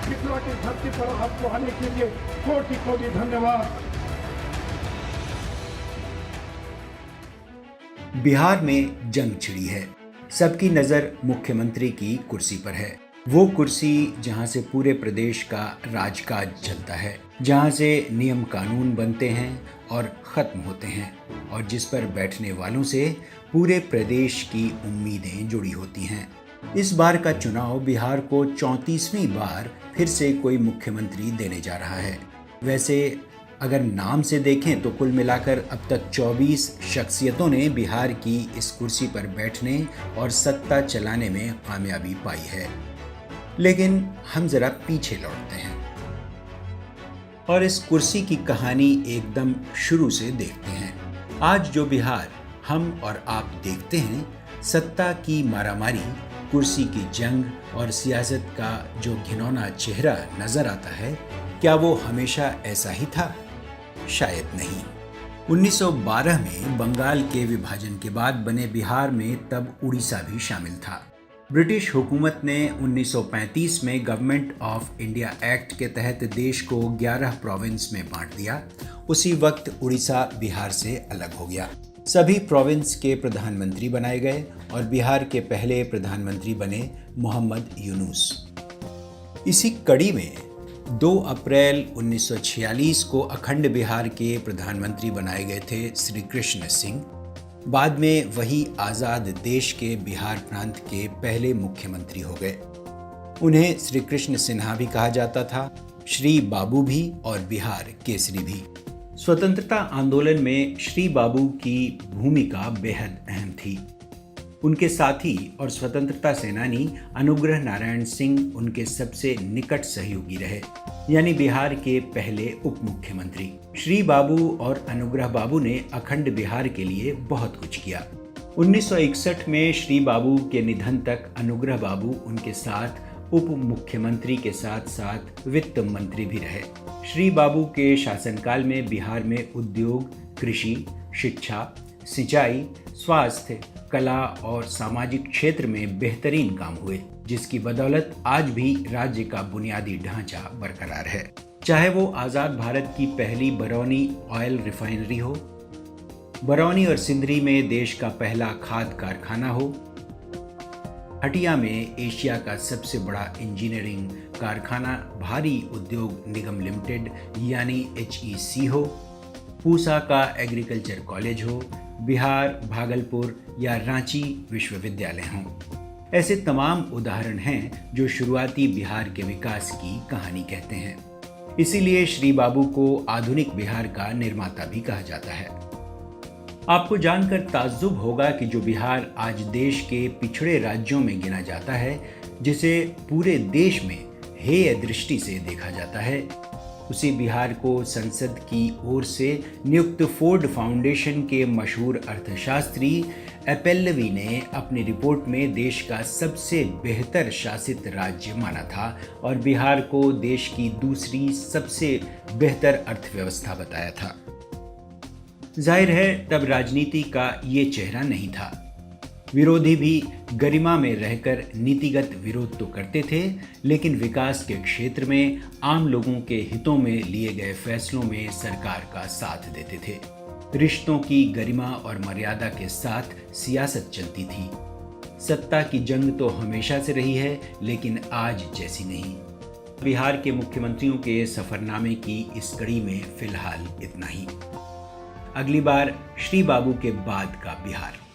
मिथिला की धरती पर आपको आने के लिए कोटि कोटि धन्यवाद। बिहार में जंग छिड़ी है। सबकी नजर मुख्यमंत्री की कुर्सी पर है। वो कुर्सी जहां से पूरे प्रदेश का राजकाज चलता है, जहां से नियम कानून बनते हैं और खत्म होते हैं, और जिस पर बैठने वालों से पूरे प्रदेश की उम्मीदें जुड़ी होती हैं। इस बार का चुनाव बिहार को 34वीं बार फिर से कोई मुख्यमंत्री देने जा रहा है। वैसे अगर नाम से देखें तो कुल मिलाकर अब तक 24 शख्सियतों ने बिहार की इस कुर्सी पर बैठने और सत्ता चलाने में कामयाबी पाई है। लेकिन हम जरा पीछे लौटते हैं और इस कुर्सी की कहानी एकदम शुरू से देखते हैं। आज जो बिहार हम और आप देखते हैं, सत्ता की मारामारी, कुर्सी की जंग और सियासत का जो घिनौना चेहरा नजर आता है, क्या वो हमेशा ऐसा ही था? शायद नहीं। 1912 में बंगाल के विभाजन के बाद बने बिहार में तब उड़ीसा भी शामिल था। ब्रिटिश हुकूमत ने 1935 में गवर्नमेंट ऑफ इंडिया एक्ट के तहत देश को 11 प्रोविंस में बांट दिया। उसी वक्त उड़ीसा बिहार से अलग हो गया। सभी प्रोविंस के प्रधानमंत्री बनाए गए और बिहार के पहले प्रधानमंत्री बने मोहम्मद यूनुस। इसी कड़ी में 2 अप्रैल 1946 को अखंड बिहार के प्रधानमंत्री बनाए गए थे श्री कृष्ण सिंह। बाद में वही आज़ाद देश के बिहार प्रांत के पहले मुख्यमंत्री हो गए। उन्हें श्री कृष्ण सिन्हा भी कहा जाता था, श्री बाबू भी और बिहार केसरी भी। स्वतंत्रता आंदोलन में श्री बाबू की भूमिका बेहद अहम थी। उनके साथी और स्वतंत्रता सेनानी अनुग्रह नारायण सिंह उनके सबसे निकट सहयोगी रहे, यानी बिहार के पहले उप मुख्यमंत्री। श्री बाबू और अनुग्रह बाबू ने अखंड बिहार के लिए बहुत कुछ किया। 1961 में श्री बाबू के निधन तक अनुग्रह बाबू उनके साथ उप मुख्यमंत्री के साथ साथ वित्त मंत्री भी रहे। श्री बाबू के शासनकाल में बिहार में उद्योग, कृषि, शिक्षा, सिंचाई, स्वास्थ्य, कला और सामाजिक क्षेत्र में बेहतरीन काम हुए, जिसकी बदौलत आज भी राज्य का बुनियादी ढांचा बरकरार है। चाहे वो आज़ाद भारत की पहली बरौनी ऑयल रिफाइनरी हो, बरौनी और सिंदरी में देश का पहला खाद कारखाना हो, हटिया में एशिया का सबसे बड़ा इंजीनियरिंग कारखाना भारी उद्योग निगम लिमिटेड यानी HEC हो, पूसा का एग्रीकल्चर कॉलेज हो, बिहार, भागलपुर या रांची विश्वविद्यालय हों। ऐसे तमाम उदाहरण हैं जो शुरुआती बिहार के विकास की कहानी कहते हैं। इसीलिए श्री बाबू को आधुनिक बिहार का निर्माता भी कहा जाता है। आपको जानकर ताज्जुब होगा कि जो बिहार आज देश के पिछड़े राज्यों में गिना जाता है, जिसे पूरे देश में हेय दृष्टि से देखा जाता है, उसी बिहार को संसद की ओर से नियुक्त फोर्ड फाउंडेशन के मशहूर अर्थशास्त्री एपेल्लवी ने अपनी रिपोर्ट में देश का सबसे बेहतर शासित राज्य माना था और बिहार को देश की दूसरी सबसे बेहतर अर्थव्यवस्था बताया था। जाहिर है तब राजनीति का ये चेहरा नहीं था। विरोधी भी गरिमा में रहकर नीतिगत विरोध तो करते थे, लेकिन विकास के क्षेत्र में आम लोगों के हितों में लिए गए फैसलों में सरकार का साथ देते थे। रिश्तों की गरिमा और मर्यादा के साथ सियासत चलती थी। सत्ता की जंग तो हमेशा से रही है, लेकिन आज जैसी नहीं। बिहार के मुख्यमंत्रियों के सफरनामे की इस कड़ी में फिलहाल इतना ही। अगली बार श्री बाबू के बाद का बिहार।